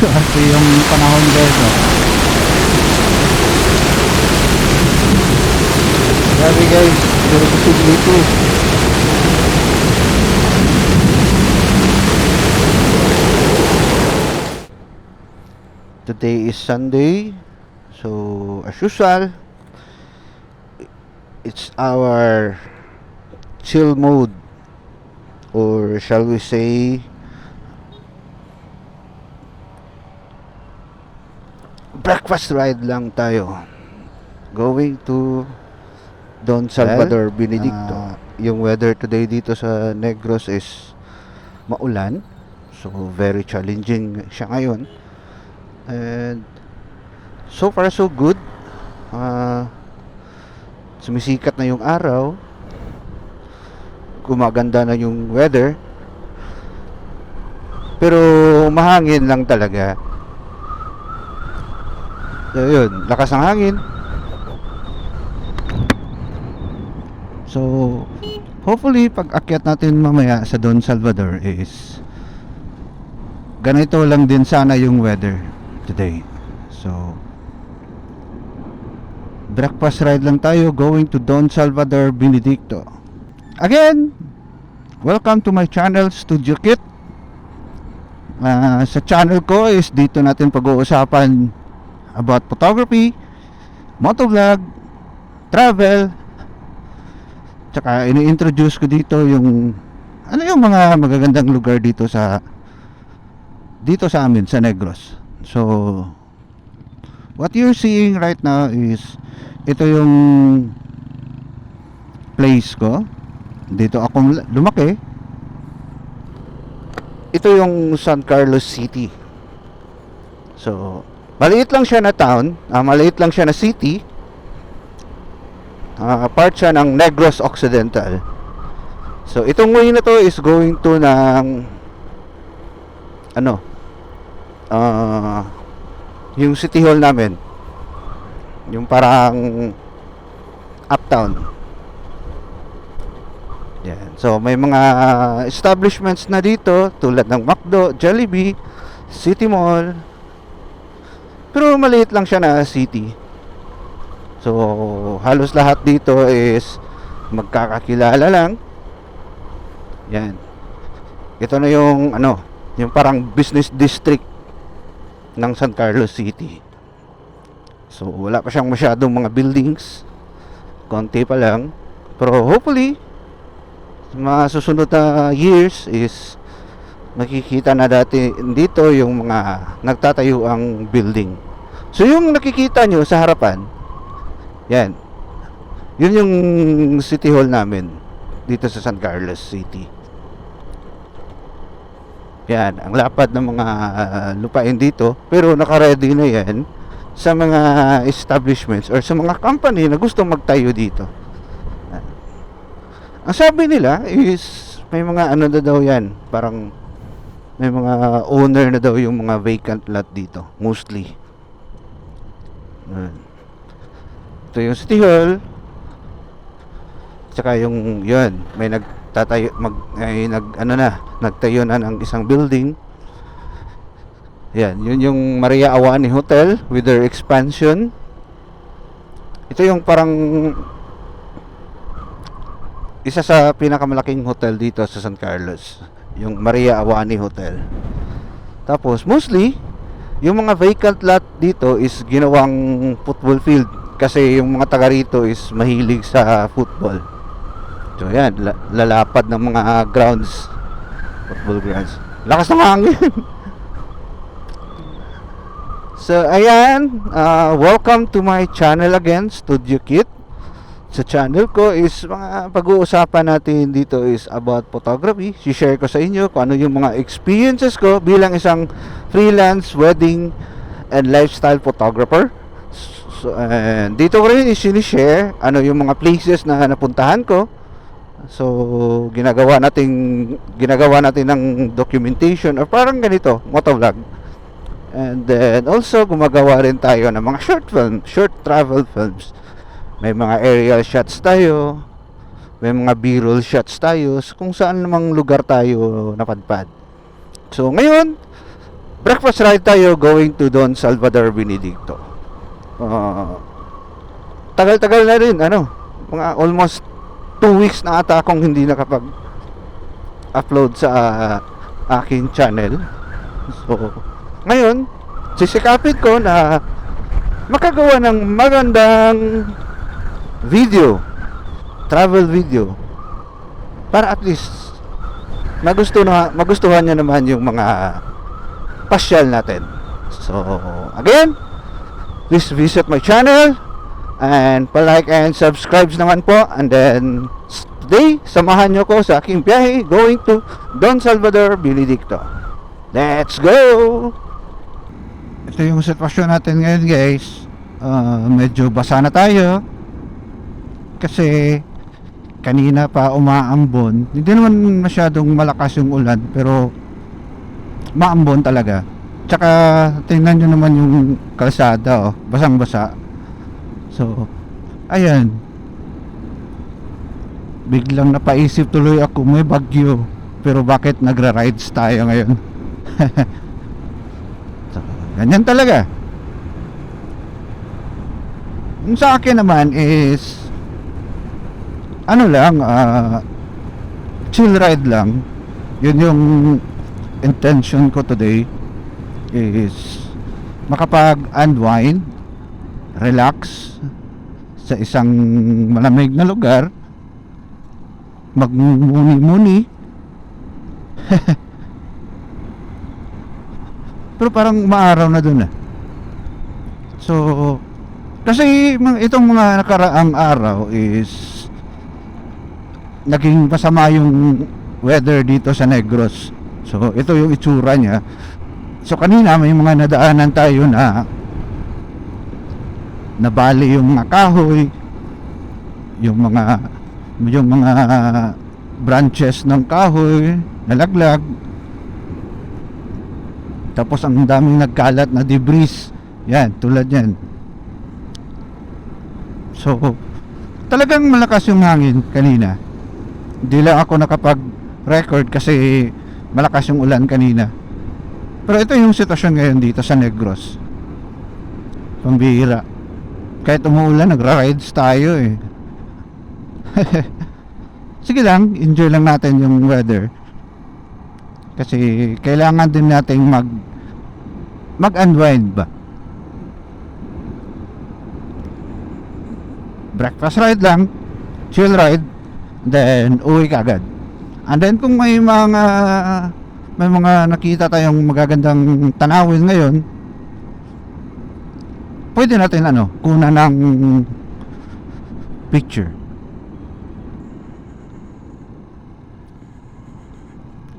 Kasi yung panahon guys, no? Grabe guys, very possibility. Today is Sunday, so as usual, it's our chill mode, or shall we say breakfast ride lang tayo. Going to Don Salvador Benedicto. Yung weather today dito sa Negros is maulan, so very challenging siya ngayon. And so far so good. Sumisikat na yung araw, gumaganda na yung weather, pero mahangin lang talaga. So yun, lakas ng hangin. So hopefully pag akyat natin mamaya sa Don Salvador is ganito lang din sana yung weather today. So breakfast ride lang tayo going to Don Salvador Benedicto. Again, welcome to my channel, Studio Kit. Sa channel ko is dito natin pag-uusapan about photography, motovlog, travel, tsaka ini-introduce ko dito yung ano yung mga magagandang lugar dito sa amin sa Negros. So what you're seeing right now is ito yung place ko. Dito akong lumaki. Ito yung San Carlos City. So maliit lang siya na town, maliit lang siya na city. Part siya ng Negros Occidental. So itong way na to is going to ng ano, yung city hall namin, yung parang uptown. Yan. So may mga establishments na dito tulad ng McDo, Jollibee, City Mall. Pero maliit lang siya na city. So halos lahat dito is magkakakilala lang. Yan. Ito na yung ano, yung parang business district ng San Carlos City. So wala pa siyang masyadong mga buildings, konti pa lang. Pero hopefully sa mga susunod na years is makikita na dati dito yung mga nagtatayo ang building. So yung nakikita nyo sa harapan, yan, yun yung city hall namin dito sa San Carlos City. Yan, ang lapad ng mga lupain dito, pero naka-ready na yan sa mga establishments or sa mga company na gustong magtayo dito. Ang sabi nila is may mga ano na daw yan, parang may mga owner na daw yung mga vacant lot dito, mostly. Ito yung City Hall. Tsaka yung yun, may nagtatayo nagtayo na ng isang building. Yan, yun yung Maria Awani Hotel with their expansion. Ito yung parang isa sa pinakamalaking hotel dito sa San Carlos, yung Maria Awani Hotel. Tapos mostly yung mga vacant lot dito is ginawang football field kasi yung mga taga rito is mahilig sa football. So yan, lalapad ng mga grounds, football grounds. Lakas ng hangin. So ayan, welcome to my channel again, Studio Kit. Sa channel ko is mga pag-uusapan natin dito is about photography. Si-share ko sa inyo kung ano yung mga experiences ko bilang isang freelance wedding and lifestyle photographer. So, and dito ko rin i-share ano yung mga places na napuntahan ko. So ginagawa natin ng documentation or parang ganito, motovlog. And then also gumagawa rin tayo ng mga short travel films. May mga aerial shots tayo, may mga B-roll shots tayo, kung saan namang lugar tayo napadpad. So ngayon, breakfast ride tayo going to Don Salvador Benedicto. Uh, Tagal-tagal na rin, ano, mga almost 2 weeks na ata akong hindi nakapag-upload sa aking channel. So, ngayon, sisikapin ko na makagawa ng magandang video, travel video, para at least magustuhan nyo naman yung mga pasyal natin. So, again, please visit my channel and palike and subscribe naman po. And then today, samahan nyo ko sa aking biyahe going to Don Salvador Benedicto. Let's go! Ito yung sitwasyon natin ngayon, guys. Medyo basa na tayo kasi kanina pa umaambon. Hindi naman masyadong malakas yung ulan, pero maambon talaga. Tsaka tingnan nyo naman yung kalsada, oh, basang basa. So, ayan, biglang napaisip tuloy ako, may bagyo, pero bakit nagra-rides tayo ngayon? So, ganyan talaga. Yung sa akin naman is ano lang, chill ride lang. Yun yung intention ko today, is makapag-unwind, relax sa isang malamig na lugar, magmuni-muni. Pero parang maaraw na dun. So, kasi itong mga nakaraang araw is naging masama yung weather dito sa Negros. So, ito yung itsura niya. So, kanina may mga nadaanan tayo na nabali yung mga kahoy, yung mga branches ng kahoy nalaglag, tapos ang daming nagkalat na debris. Yan, tulad yan. So, talagang malakas yung hangin kanina. Hindi lang ako nakapag-record kasi malakas yung ulan kanina. Pero ito yung sitwasyon ngayon dito sa Negros. Pambihira. Kahit umuulan, nagra-rides tayo eh. Sige lang, enjoy lang natin yung weather. Kasi kailangan din nating mag-unwind ba. Breakfast ride lang, chill ride, then uwi ka agad. And then kung may mga nakita tayong magagandang tanawin ngayon, pwede natin kuna ng picture.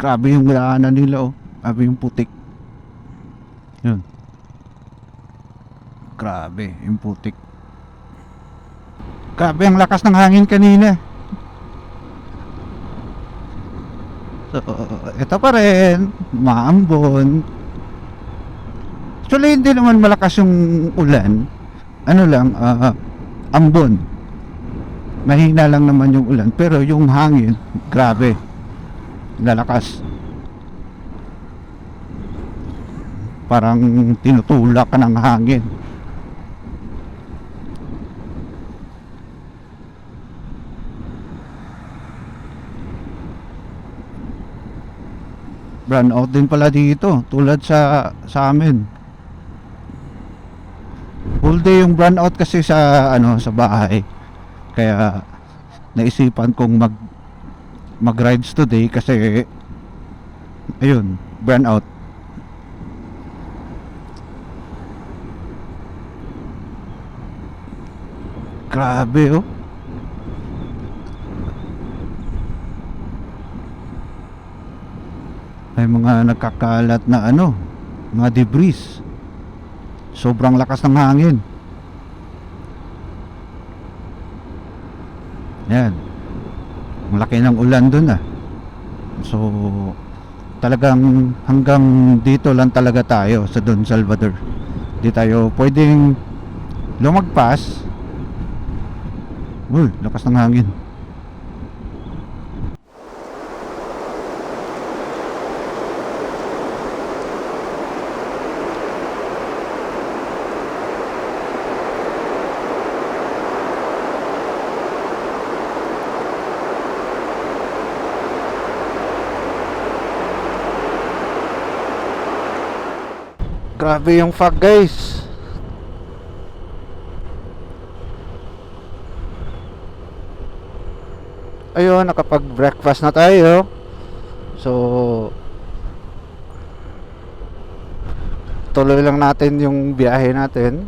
Grabe yung daanan nila, oh. Grabe yung putik. Yun. Grabe yung putik. Grabe ang lakas ng hangin kanina. So, ito pa rin, maambon. Actually, hindi naman malakas yung ulan. Ano lang, ambon. Mahina lang naman yung ulan. Pero yung hangin, grabe. Lalakas. Parang tinutulak ka ng hangin. Brand out din pala dito, tulad sa amin. Full day yung brand out kasi sa sa bahay. Kaya naisipan kong mag-rides today kasi ayun, brand out. Grabe, oh. May mga nagkakalat na mga debris. Sobrang lakas ng hangin. Yan. Ang laki ng ulan dun. So, talagang hanggang dito lang talaga tayo sa Don Salvador. Di tayo pwedeng lumagpas. Uy, lakas ng hangin. Grabe yung fog, guys. Ayun, nakapag-breakfast na tayo. So, tuloy lang natin yung biyahe natin.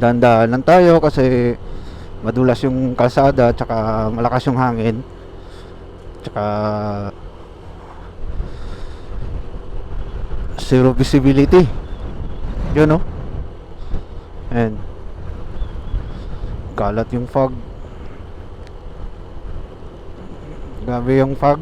Dahan-dahan lang tayo kasi madulas yung kalsada, tsaka malakas yung hangin, tsaka zero visibility. Yun, no? And kalat yung fog. Grabe yung fog.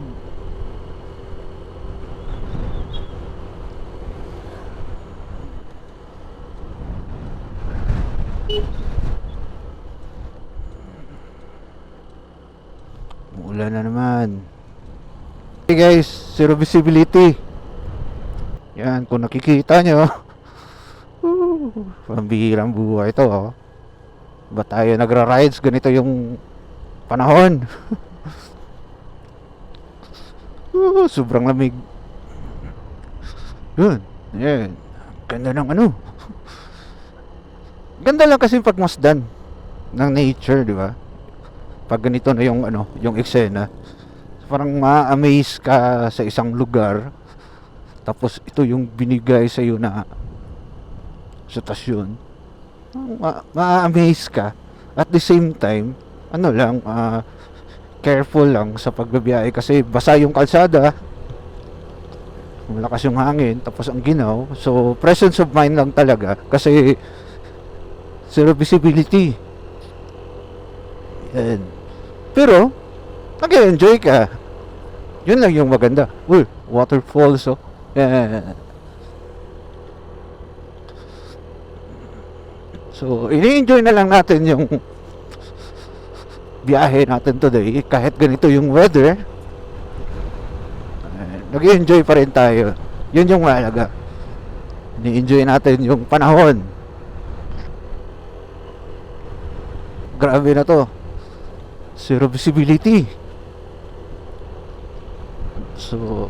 Ulan na naman. Hey guys, zero visibility. Yan, kung nakikita nyo. Pambihirang buhay ito, oh. Ba't tayo nagra-rides? Ganito yung panahon. Sobrang lamig. Yun. Yan. Ganda ng ano. Ganda lang kasi pagmasdan ng nature, di ba? Pag ganito na yung ano, yung eksena, parang ma-amaze ka sa isang lugar, tapos ito yung binigay sa iyo na sitwasyon. Ma-amaze ka. At the same time, ano lang, careful lang sa pagbabiyahe kasi basa yung kalsada, malakas yung hangin, tapos ang ginaw. So presence of mind lang talaga kasi zero visibility. Yan. Pero nag-enjoy ka. Yun lang yung maganda. Uy, waterfalls, oh. Yan. So ini-enjoy na lang natin yung biyahe natin today kahit ganito yung weather. Nag-enjoy pa rin tayo. Yun yung mahalaga. Ni-enjoy natin yung panahon. Grabe na to. Zero visibility. So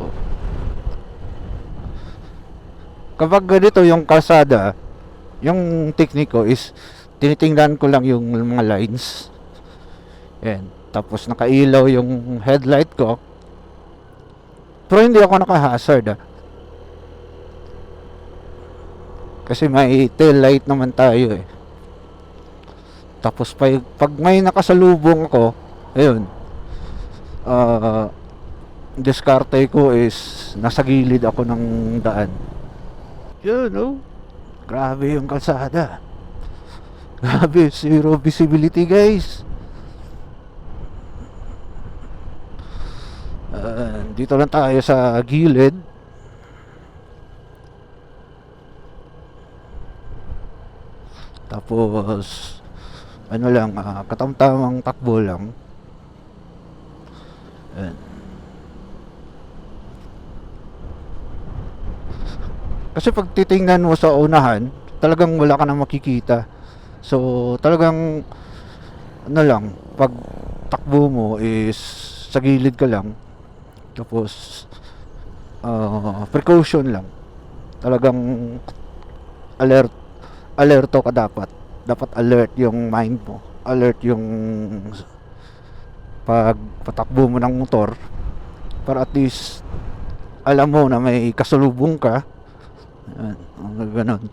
kapag ganito yung kalsada, yung technique ko is tinitingnan ko lang yung mga lines. Yan. Tapos nakailaw yung headlight ko. Pero hindi ako naka-hazard, kasi may tail light naman tayo eh. Tapos pag may nakasalubong ako, ayun, diskarte ko is nasa gilid ako ng daan. Yun, no? Grabe yung kalsada. Grabe, zero visibility, guys. Dito lang tayo sa gilid. Tapos ano lang, katamtamang takbo lang. Ayan. Kasi pag titingnan mo sa unahan, talagang wala ka nang makikita. So talagang ano lang, pag takbo mo is sa gilid ka lang. Tapos precaution lang. Talagang alerto ka dapat. Dapat alert yung mind mo. Alert yung pag patakbo mo ng motor, para at least alam mo na may kasalubong ka. Ganon.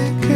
like